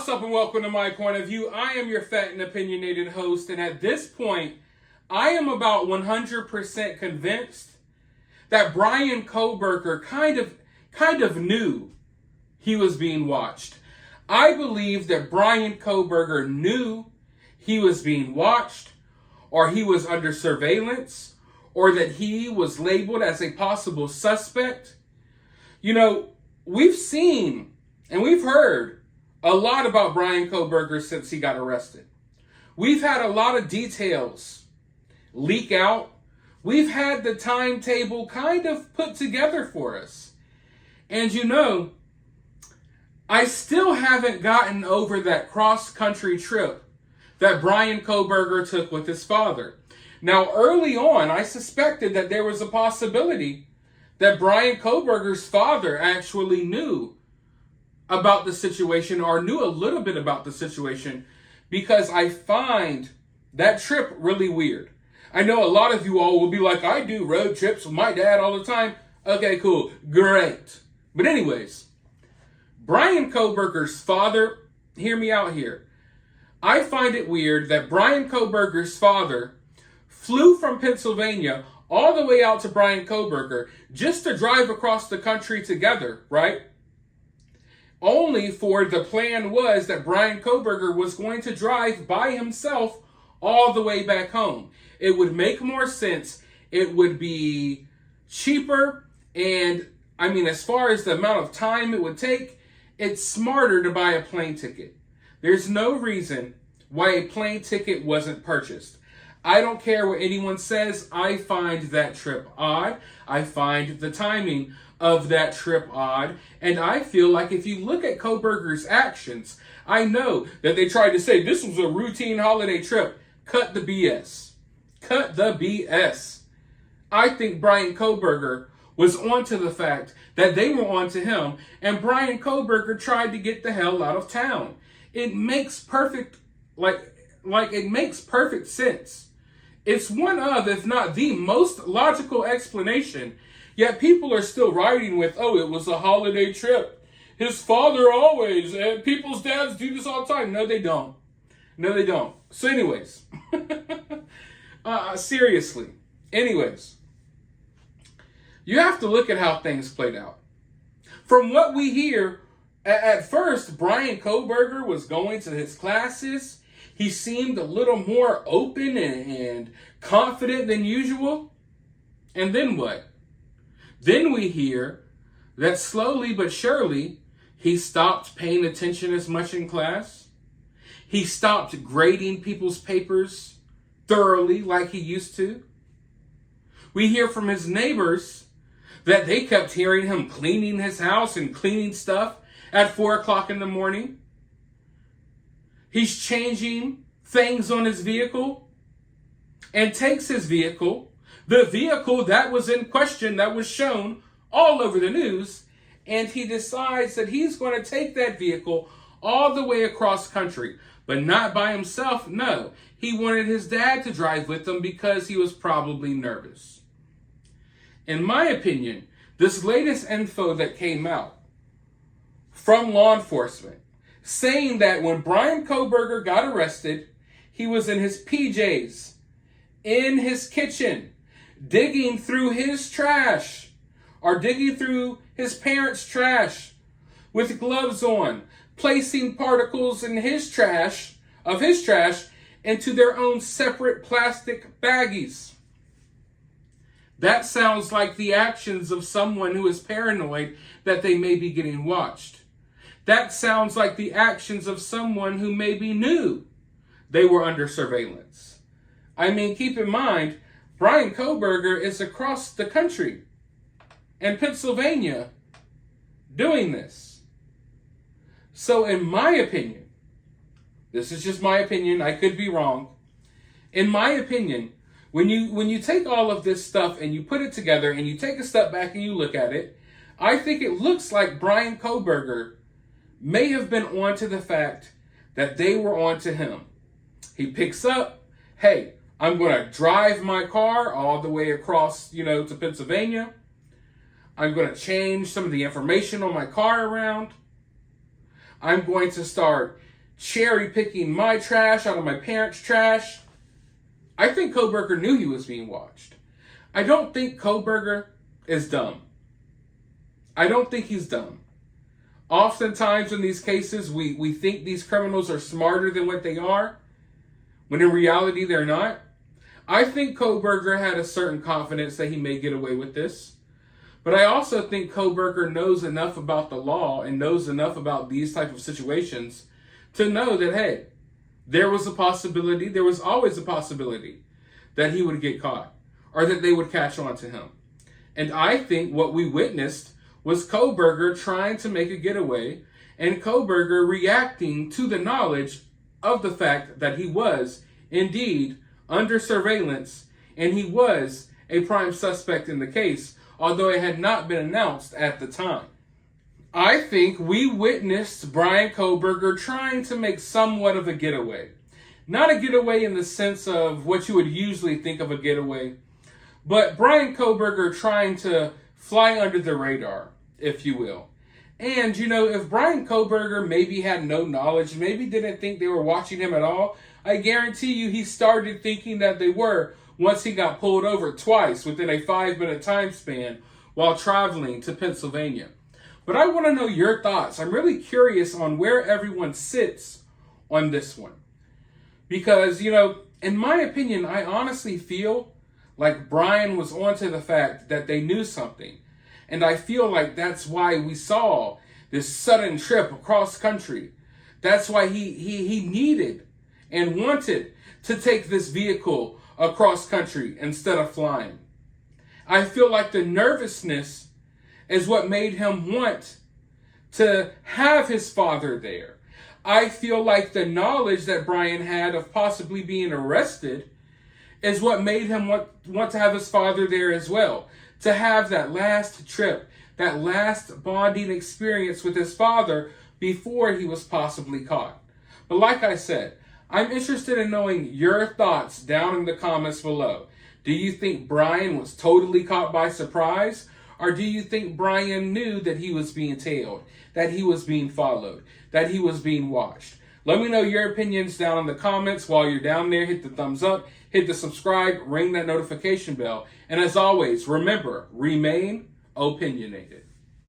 What's up and welcome to My Point of View. I am your fat and opinionated host, and at this point, I am about 100% convinced that Bryan Kohberger kind of knew he was being watched. I believe that Bryan Kohberger knew he was being watched, or he was under surveillance, or that he was labeled as a possible suspect. You know, we've seen and we've heard a lot about Bryan Kohberger since he got arrested. We've had a lot of details leak out. We've had the timetable kind of put together for us. And you know, I still haven't gotten over that cross-country trip that Bryan Kohberger took with his father. Now, early on, I suspected that there was a possibility that Bryan Kohberger's father actually knew about the situation, or knew a little bit about the situation, because I find that trip really weird. I know a lot of you all will be like, I do road trips with my dad all the time. Okay, cool, great. But anyways, Bryan Kohberger's father, hear me out here. I find it weird that Bryan Kohberger's father flew from Pennsylvania all the way out to Bryan Kohberger just to drive across the country together, right? Only for the plan was that Bryan Kohberger was going to drive by himself all the way back home. It would make more sense. It would be cheaper. And I mean, as far as the amount of time it would take, it's smarter to buy a plane ticket. There's no reason why a plane ticket wasn't purchased. I don't care what anyone says. I find that trip odd. I find the timing of that trip odd. And I feel like if you look at Kohberger's actions, I know that they tried to say this was a routine holiday trip. Cut the BS. Cut the BS. I think Bryan Kohberger was onto the fact that they were onto him, and Bryan Kohberger tried to get the hell out of town. It makes perfect, it makes perfect sense. It's one of, if not the most logical explanation, yet people are still writing with, oh, it was a holiday trip. His father always, and people's dads do this all the time. No, they don't. No, they don't. So anyways, seriously, anyways, you have to look at how things played out. From what we hear, at first, Bryan Kohberger was going to his classes. He seemed a little more open and confident than usual. And then what? Then we hear that slowly but surely, he stopped paying attention as much in class. He stopped grading people's papers thoroughly like he used to. We hear from his neighbors that they kept hearing him cleaning his house and cleaning stuff at 4 o'clock in the morning. He's changing things on his vehicle and takes his vehicle, the vehicle that was in question, that was shown all over the news, and he decides that he's going to take that vehicle all the way across country, but not by himself. No, he wanted his dad to drive with him because he was probably nervous. In my opinion, this latest info that came out from law enforcement saying that when Bryan Kohberger got arrested, he was in his PJs, in his kitchen, digging through his trash, or digging through his parents' trash with gloves on, placing particles in his trash, into their own separate plastic baggies. That sounds like the actions of someone who is paranoid that they may be getting watched. That sounds like the actions of someone who maybe knew they were under surveillance. I mean, keep in mind, Bryan Kohberger is across the country in Pennsylvania doing this. So in my opinion, this is just my opinion, I could be wrong. In my opinion, when you take all of this stuff and you put it together and you take a step back and you look at it, I think it looks like Bryan Kohberger may have been onto the fact that they were onto him. He picks up, hey, I'm going to drive my car all the way across, to Pennsylvania. I'm going to change some of the information on my car around. I'm going to start cherry picking my trash out of my parents' trash. I think Kohberger knew he was being watched. I don't think Kohberger is dumb. I don't think he's dumb. Oftentimes in these cases, we think these criminals are smarter than what they are, when in reality they're not. I think Kohberger had a certain confidence that he may get away with this. But I also think Kohberger knows enough about the law and knows enough about these type of situations to know that, hey, there was always a possibility that he would get caught or that they would catch on to him. And I think what we witnessed was Kohberger trying to make a getaway and Kohberger reacting to the knowledge of the fact that he was indeed under surveillance and he was a prime suspect in the case, although it had not been announced at the time. I think we witnessed Bryan Kohberger trying to make somewhat of a getaway. Not a getaway in the sense of what you would usually think of a getaway, but Bryan Kohberger trying to fly under the radar, if you will. And, if Bryan Kohberger maybe had no knowledge, maybe didn't think they were watching him at all, I guarantee you he started thinking that they were once he got pulled over twice within a 5-minute time span while traveling to Pennsylvania. But I want to know your thoughts. I'm really curious on where everyone sits on this one. Because, in my opinion, I honestly feel like Bryan was onto the fact that they knew something. And I feel like that's why we saw this sudden trip across country. That's why he needed and wanted to take this vehicle across country instead of flying. I feel like the nervousness is what made him want to have his father there. I feel like the knowledge that Bryan had of possibly being arrested is what made him want to have his father there as well. To have that last trip, that last bonding experience with his father before he was possibly caught. But like I said, I'm interested in knowing your thoughts down in the comments below. Do you think Bryan was totally caught by surprise? Or do you think Bryan knew that he was being tailed, that he was being followed, that he was being watched? Let me know your opinions down in the comments. While you're down there, hit the thumbs up, hit the subscribe, ring that notification bell. And as always, remember, remain opinionated.